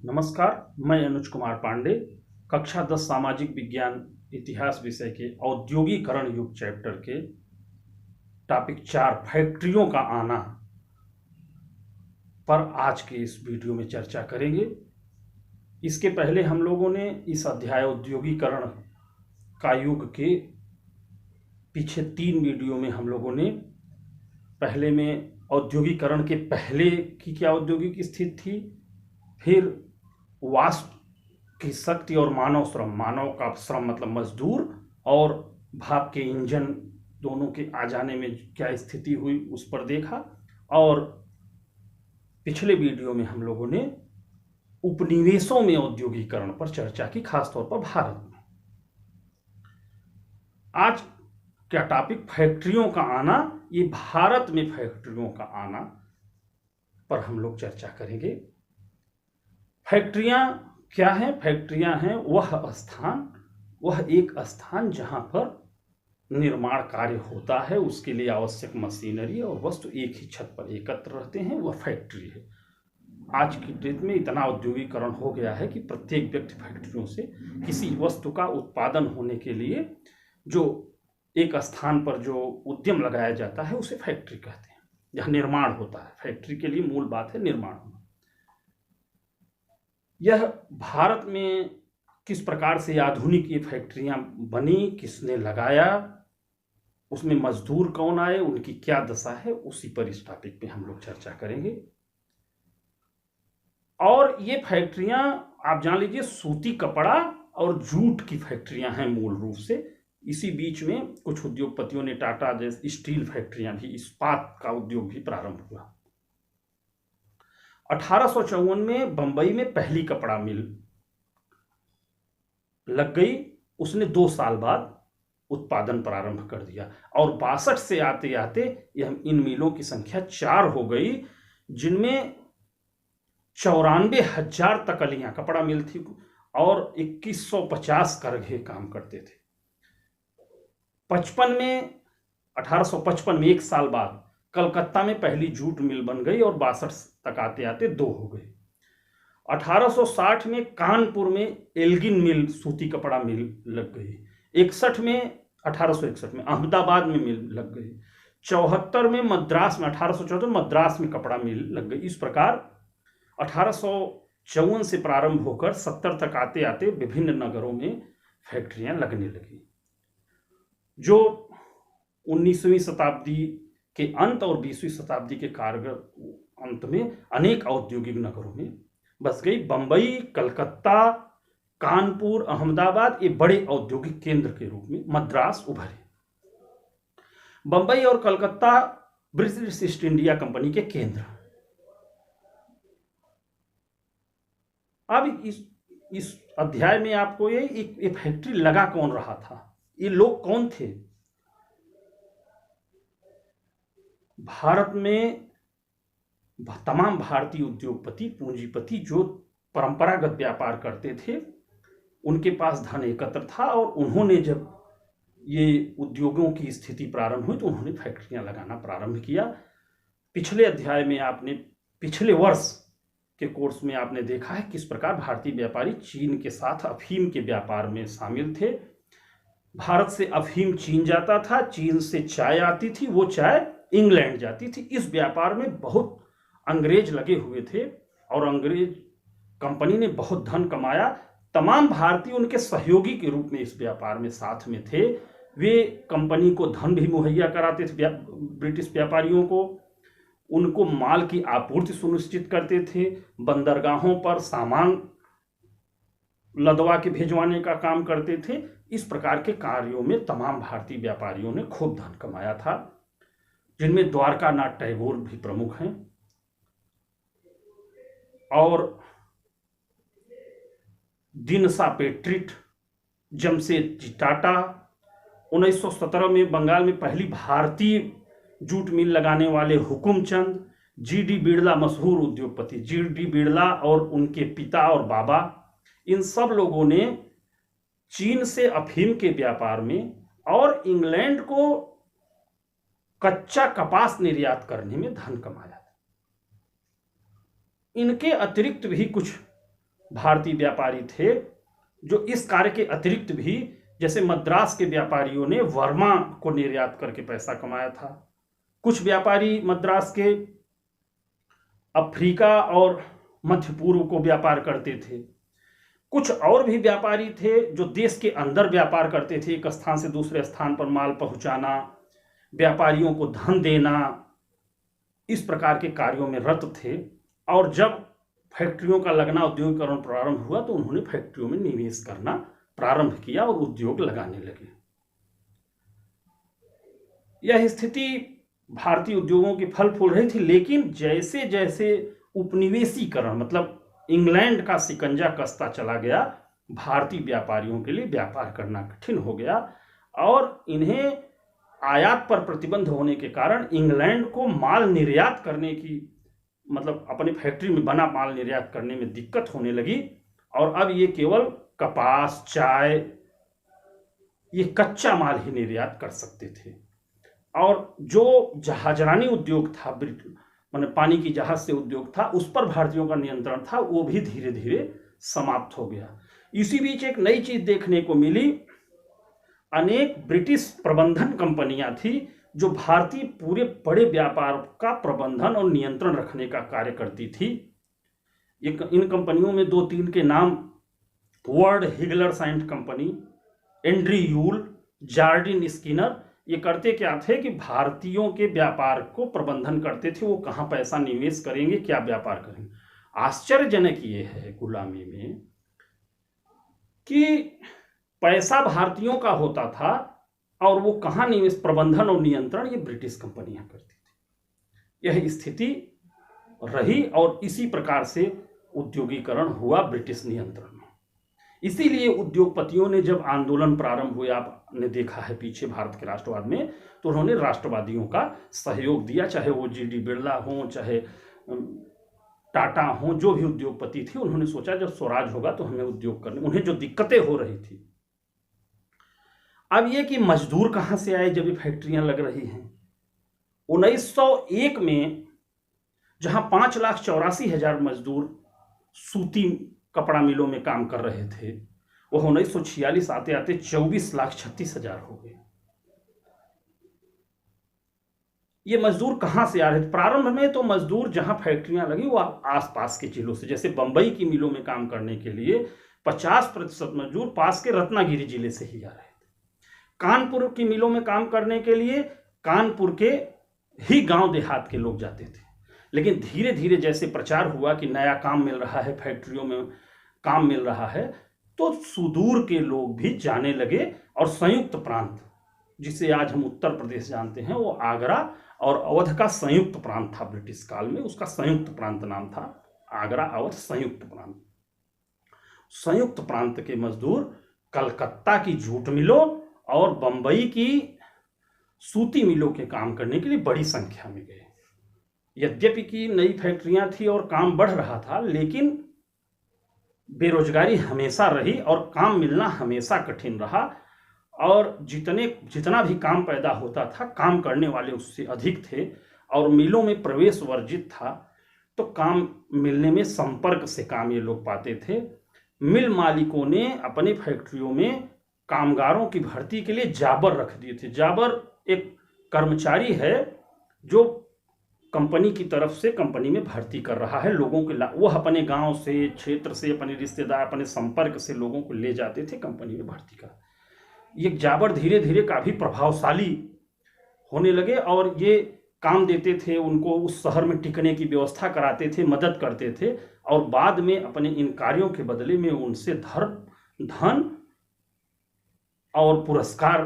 नमस्कार। मैं अनुज कुमार पांडे, कक्षा 10 सामाजिक विज्ञान इतिहास विषय के औद्योगिकरण युग चैप्टर के टॉपिक 4 फैक्ट्रियों का आना पर आज के इस वीडियो में चर्चा करेंगे। इसके पहले हम लोगों ने इस अध्याय औद्योगिकरण का युग के पीछे 3 वीडियो में हम लोगों ने पहले में औद्योगिकरण के पहले की क्या औद्योगिक स्थिति थी, फिर वास्तु की शक्ति और मानव का श्रम मतलब मजदूर और भाप के इंजन दोनों के आ जाने में क्या स्थिति हुई उस पर देखा, और पिछले वीडियो में हम लोगों ने उपनिवेशों में औद्योगिकरण पर चर्चा की, खासतौर पर भारत में। आज क्या टॉपिक फैक्ट्रियों का आना, ये भारत में फैक्ट्रियों का आना पर हम लोग चर्चा करेंगे। फैक्ट्रियां क्या हैं? फैक्ट्रियां हैं वह एक स्थान जहां पर निर्माण कार्य होता है, उसके लिए आवश्यक मशीनरी और वस्तु एक ही छत पर एकत्र रहते हैं, वह फैक्ट्री है। आज की डेट में इतना औद्योगिकरण हो गया है कि प्रत्येक व्यक्ति फैक्ट्रियों से किसी वस्तु का उत्पादन होने के लिए जो एक स्थान पर जो उद्यम लगाया जाता है उसे फैक्ट्री कहते हैं, जहां निर्माण होता है। फैक्ट्री के लिए मूल बात है निर्माण होना। यह भारत में किस प्रकार से आधुनिक ये फैक्ट्रियां बनी, किसने लगाया, उसमें मजदूर कौन आए, उनकी क्या दशा है, उसी पर इस टॉपिक पे हम लोग चर्चा करेंगे। और ये फैक्ट्रियां आप जान लीजिए सूती कपड़ा और जूट की फैक्ट्रियां हैं मूल रूप से। इसी बीच में कुछ उद्योगपतियों ने टाटा जैसे स्टील फैक्ट्रियां भी, इस्पात का उद्योग भी प्रारंभ हुआ। 1854 में बंबई में पहली कपड़ा मिल लग गई। उसने 2 साल बाद उत्पादन प्रारंभ कर दिया और 62 से आते आते यह इन मिलों की संख्या 4 हो गई, जिनमें 94,000 तकलियां कपड़ा मिल थी और 2150 करघे काम करते थे। 1855 में 1 साल बाद कलकत्ता में पहली जूट मिल बन गई और 62 तक आते आते 2 हो गई। 1860 में कानपुर में एल्गिन मिल सूती कपड़ा मिल लग गई। 1861 में अहमदाबाद में मिल लग गई। 74 में मद्रास में 1874 मद्रास में कपड़ा मिल लग गई। इस प्रकार 1854 से प्रारंभ होकर 70 तक आते आते विभिन्न नगरों में फैक्ट्रियां लगने लगी, जो 19वीं शताब्दी के अंत और 20वीं शताब्दी के कारगर अंत में अनेक औद्योगिक नगरों में बस गई। बंबई, कलकत्ता, कानपुर, अहमदाबाद ये बड़े औद्योगिक केंद्र के रूप में मद्रास उभरे। बंबई और Calcutta British east India company के केंद्र। अब इस अध्याय में आपको ये फैक्ट्री लगा कौन रहा था, ये लोग कौन थे? भारत में तमाम भारतीय उद्योगपति, पूंजीपति जो परंपरागत व्यापार करते थे, उनके पास धन एकत्र था और उन्होंने जब ये उद्योगों की स्थिति प्रारंभ हुई तो उन्होंने फैक्ट्रियां लगाना प्रारंभ किया। पिछले अध्याय में आपने पिछले वर्ष के कोर्स में आपने देखा है किस प्रकार भारतीय व्यापारी चीन के साथ अफीम के व्यापार में शामिल थे। भारत से अफीम चीन जाता था, चीन से चाय आती थी, वो चाय इंग्लैंड जाती थी। इस व्यापार में बहुत अंग्रेज लगे हुए थे और अंग्रेज कंपनी ने बहुत धन कमाया। तमाम भारतीय उनके सहयोगी के रूप में इस व्यापार में साथ में थे। वे कंपनी को धन भी मुहैया कराते थे, ब्रिटिश व्यापारियों को, उनको माल की आपूर्ति सुनिश्चित करते थे, बंदरगाहों पर सामान लदवा के भिजवाने का काम करते थे। इस प्रकार के कार्यों में तमाम भारतीय व्यापारियों ने खूब धन कमाया था, जिनमें द्वारकानाथ टैगोर भी प्रमुख हैं और दिनसा पेट्रिट, जमशेदजी टाटा। 1917 में बंगाल में पहली भारतीय जूट मिल लगाने वाले हुकुमचंद, जीडी बिड़ला मशहूर उद्योगपति, जीडी बिड़ला और उनके पिता और बाबा, इन सब लोगों ने चीन से अफीम के व्यापार में और इंग्लैंड को कच्चा कपास निर्यात करने में धन कमाया। इनके अतिरिक्त भी कुछ भारतीय व्यापारी थे जो इस कार्य के अतिरिक्त भी, जैसे मद्रास के व्यापारियों ने वर्मा को निर्यात करके पैसा कमाया था। कुछ व्यापारी मद्रास के अफ्रीका और मध्य पूर्व को व्यापार करते थे। कुछ और भी व्यापारी थे जो देश के अंदर व्यापार करते थे, एक स्थान से दूसरे स्थान पर माल पहुंचाना, व्यापारियों को धन देना, इस प्रकार के कार्यों में रत थे। और जब फैक्ट्रियों का लगना, औद्योगिकरण प्रारंभ हुआ तो उन्होंने फैक्ट्रियों में निवेश करना प्रारंभ किया और उद्योग लगाने लगे। यह स्थिति भारतीय उद्योगों की फल फूल रही थी, लेकिन जैसे जैसे उपनिवेशीकरण मतलब इंग्लैंड का शिकंजा कसता चला गया, भारतीय व्यापारियों के लिए व्यापार करना कठिन हो गया और इन्हें आयात पर प्रतिबंध होने के कारण इंग्लैंड को माल निर्यात करने की, मतलब अपने फैक्ट्री में बना माल निर्यात करने में दिक्कत होने लगी। और अब ये केवल कपास, चाय, ये कच्चा माल ही निर्यात कर सकते थे। और जो जहाजरानी उद्योग था, माने पानी की जहाज से उद्योग था, उस पर भारतीयों का नियंत्रण था, वो भी धीरे धीरे समाप्त हो गया। इसी बीच एक नई चीज देखने को मिली, अनेक ब्रिटिश प्रबंधन कंपनियां थी जो भारतीय पूरे बड़े व्यापार का प्रबंधन और नियंत्रण रखने का कार्य करती थी। इन कंपनियों में 2-3 के नाम, Bird Heilgers and Company, Andrew Yule, Jardine Skinner, ये करते क्या थे कि भारतीयों के व्यापार को प्रबंधन करते थे, वो कहाँ पैसा निवेश करेंगे, क्या व्यापार करेंगे। आश्चर्यजनक ये है गुलामी में कि पैसा भारतीयों का होता था और वो कहाँ निवेश, प्रबंधन और नियंत्रण ये ब्रिटिश कंपनियां करती थी। यह स्थिति रही और इसी प्रकार से उद्योगीकरण हुआ ब्रिटिश नियंत्रण में। इसीलिए उद्योगपतियों ने जब आंदोलन प्रारंभ हुए, आपने देखा है पीछे भारत के राष्ट्रवाद में, तो उन्होंने राष्ट्रवादियों का सहयोग दिया, चाहे वो जी.डी. बिरला हो, चाहे टाटा हो, जो भी उद्योगपति थे, उन्होंने सोचा जब स्वराज होगा तो हमें उद्योग करने, उन्हें जो दिक्कतें हो रही थी। अब ये कि मजदूर कहां से आए जब ये फैक्ट्रियां लग रही हैं। 1901 में जहां 5,84,000 मजदूर सूती कपड़ा मिलों में काम कर रहे थे, वह 1946 आते आते 24,36,000 हो गए। ये मजदूर कहां से आ रहे थे? प्रारंभ में तो मजदूर जहां फैक्ट्रियां लगी वो आसपास के जिलों से, जैसे बंबई की मिलों में काम करने के लिए 50% मजदूर पास के रत्नागिरी जिले से ही आ रहे थे। कानपुर की मिलों में काम करने के लिए कानपुर के ही गांव देहात के लोग जाते थे। लेकिन धीरे धीरे जैसे प्रचार हुआ कि नया काम मिल रहा है, फैक्ट्रियों में काम मिल रहा है, तो सुदूर के लोग भी जाने लगे। और संयुक्त प्रांत, जिसे आज हम उत्तर प्रदेश जानते हैं, वो आगरा और अवध का संयुक्त प्रांत था ब्रिटिश काल में, उसका संयुक्त प्रांत नाम था आगरा अवध संयुक्त प्रांत। संयुक्त प्रांत के मजदूर कलकत्ता की जूट मिलों और बंबई की सूती मिलों के काम करने के लिए बड़ी संख्या में गए। यद्यपि की नई फैक्ट्रियां थी और काम बढ़ रहा था, लेकिन बेरोजगारी हमेशा रही और काम मिलना हमेशा कठिन रहा। और जितना भी काम पैदा होता था, काम करने वाले उससे अधिक थे और मिलों में प्रवेश वर्जित था, तो काम मिलने में संपर्क से काम ये लोग पाते थे। मिल मालिकों ने अपने फैक्ट्रियों में कामगारों की भर्ती के लिए जाबर रख दिए थे। जाबर एक कर्मचारी है जो कंपनी की तरफ से कंपनी में भर्ती कर रहा है लोगों के, वह अपने गांव से, क्षेत्र से, अपने रिश्तेदार, अपने संपर्क से लोगों को ले जाते थे कंपनी में भर्ती कर। ये जाबर धीरे धीरे काफी प्रभावशाली होने लगे और ये काम देते थे उनको, उस शहर में टिकने की व्यवस्था कराते थे, मदद करते थे और बाद में अपने इन कार्यों के बदले में उनसे धन और पुरस्कार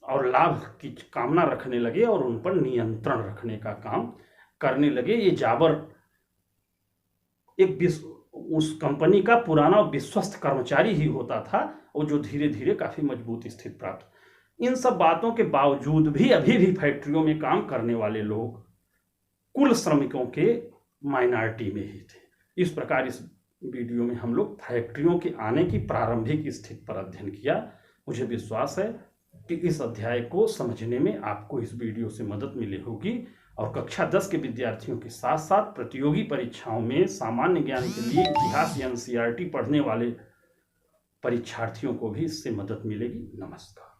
और लाभ की कामना रखने लगे और उन पर नियंत्रण रखने का काम करने लगे। ये जाबर एक उस कंपनी का पुराना और विश्वस्त कर्मचारी ही होता था और जो धीरे धीरे काफी मजबूत स्थिति प्राप्त। इन सब बातों के बावजूद भी अभी भी फैक्ट्रियों में काम करने वाले लोग कुल श्रमिकों के माइनॉरिटी में ही थे। इस प्रकार इस वीडियो में हम लोग फैक्ट्रियों के आने की प्रारंभिक स्थिति पर अध्ययन किया। मुझे विश्वास है कि इस अध्याय को समझने में आपको इस वीडियो से मदद मिली होगी और कक्षा 10 के विद्यार्थियों के साथ साथ प्रतियोगी परीक्षाओं में सामान्य ज्ञान के लिए इतिहास या एनसीईआरटी पढ़ने वाले परीक्षार्थियों को भी इससे मदद मिलेगी। नमस्कार।